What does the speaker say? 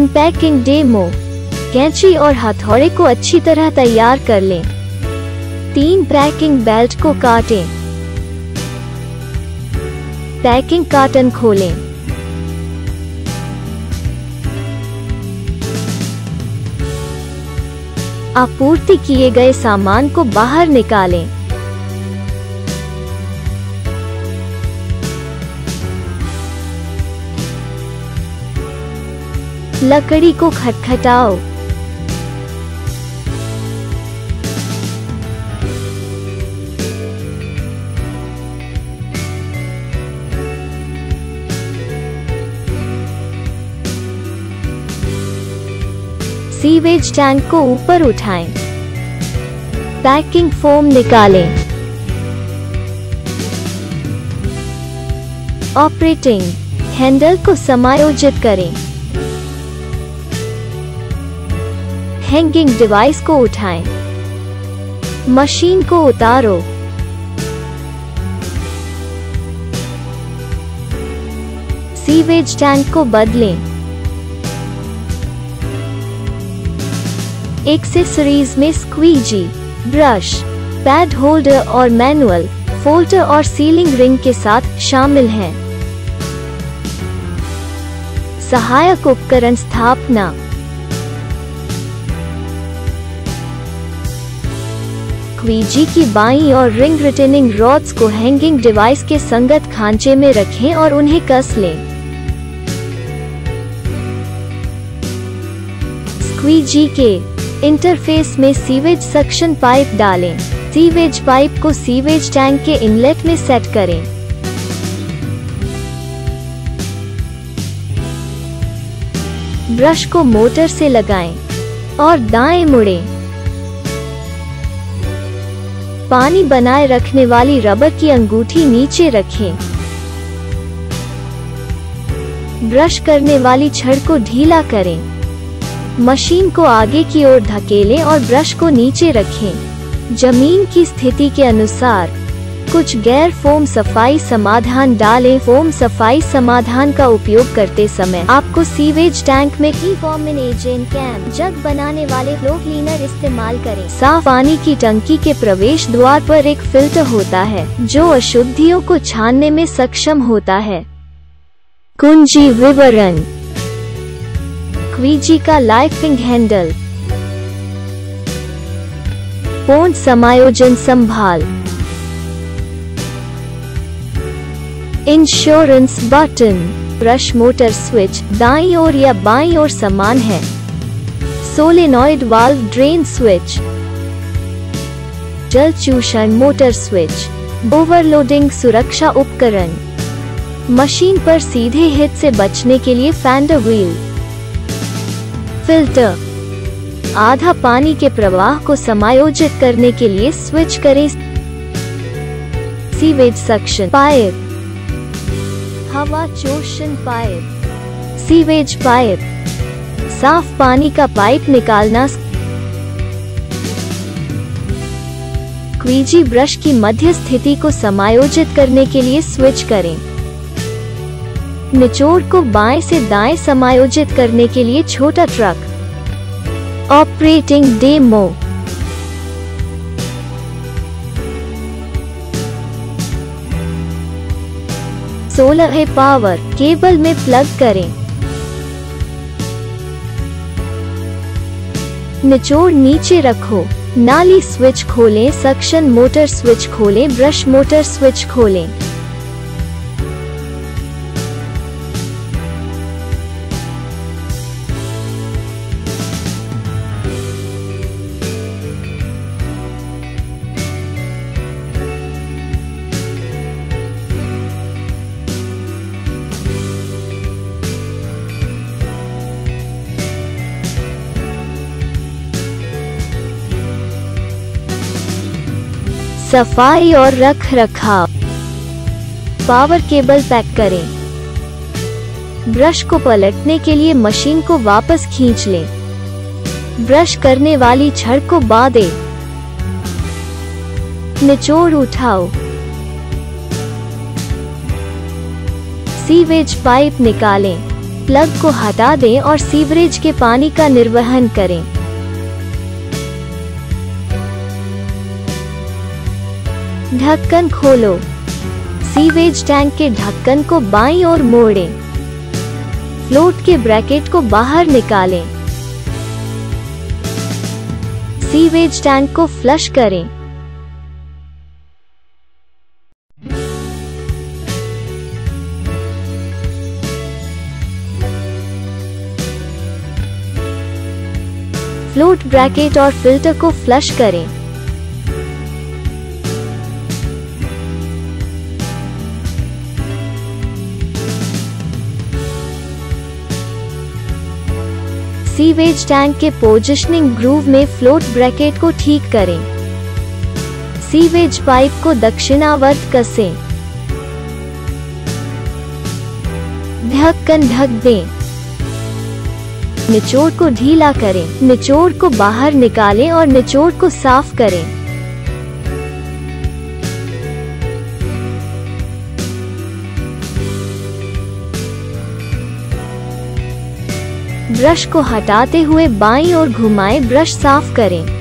Unpacking demo. कैंची और हथौड़े को अच्छी तरह तैयार कर लें। 3 पैकिंग बेल्ट को काटें। पैकिंग कार्टन खोलें। आपूर्ति किए गए सामान को बाहर निकालें। लकड़ी को खटखटाओ। सीवेज टैंक को ऊपर उठाएं। पैकिंग फोम निकालें। ऑपरेटिंग हैंडल को समायोजित करें। हैंगिंग डिवाइस को उठाएं। मशीन को उतारो। सीवेज टैंक को बदलें। एक्सेसरीज में स्क्वीजी, ब्रश, पैड होल्डर और मैनुअल फोल्डर और सीलिंग रिंग के साथ शामिल हैं। सहायक उपकरण स्थापना। स्क्वीजी की बाईं और रिंग रिटेनिंग रॉड्स को हैंगिंग डिवाइस के संगत खांचे में रखें और उन्हें कस लें। स्क्वीजी के इंटरफेस में सीवेज सक्शन पाइप डालें। सीवेज पाइप को सीवेज टैंक के इनलेट में सेट करें। ब्रश को मोटर से लगाएं और दाएं मुड़ें। पानी बनाए रखने वाली रबर की अंगूठी नीचे रखें। ब्रश करने वाली छड़ को ढीला करें। मशीन को आगे की ओर धकेलें और ब्रश को नीचे रखें। जमीन की स्थिति के अनुसार कुछ गैर फोम सफाई समाधान डालें। फोम सफाई समाधान का उपयोग करते समय आपको सीवेज टैंक में फॉर्मिन एजेंट कैम जग बनाने वाले फ्लो क्लीनर इस्तेमाल करें। साफ पानी की टंकी के प्रवेश द्वार पर एक फिल्टर होता है जो अशुद्धियों को छानने में सक्षम होता है। कुंजी विवरण। स्क्वीजी का लाइफिंग हैंडल। पूर्ण समायोजन संभाल। Insurance button. Brush motor switch दाईं ओर या बाईं ओर समान है। Solenoid valve drain switch. जल चूषण मोटर स्विच। ओवरलोडिंग सुरक्षा उपकरण। मशीन पर सीधे हिट से बचने के लिए फेंडर व्हील। फिल्टर। आधा पानी के प्रवाह को समायोजित करने के लिए स्विच करें। Sewage suction pipe. हवा चोषण पाइप। Sewage pipe. साफ पानी का पाइप निकालना। स्क्वीजी ब्रश की मध्य स्थिति को समायोजित करने के लिए स्विच करें। निचोड़ को बाएं से दाएं समायोजित करने के लिए छोटा ट्रक। Operating demo. सोलर है पावर केबल में प्लग करें। निचोड़ नीचे रखो। नाली स्विच खोलें। सक्शन मोटर स्विच खोलें। ब्रश मोटर स्विच खोलें। सफाई और रख रखाव। पावर केबल पैक करें। ब्रश को पलटने के लिए मशीन को वापस खींच लें। ब्रश करने वाली छड़ को बांधें। निचोड़ उठाओ। सीवेज पाइप निकालें। प्लग को हटा दें और सीवरेज के पानी का निर्वहन करें। ढक्कन खोलो। सीवेज टैंक के ढक्कन को बाईं ओर मोड़ें। फ्लोट के ब्रैकेट को बाहर निकालें। सीवेज टैंक को फ्लश करें। फ्लोट ब्रैकेट और फिल्टर को फ्लश करें। सीवेज टैंक के पोजिशनिंग ग्रूव में फ्लोट ब्रैकेट को ठीक करें। सीवेज पाइप को दक्षिणावर्त कसें। ढक्कन ढक दें। निचोड़ को ढीला करें। निचोड़ को बाहर निकालें और निचोड़ को साफ करें। ब्रश को हटाते हुए बाईं ओर घुमाएं। ब्रश साफ करें।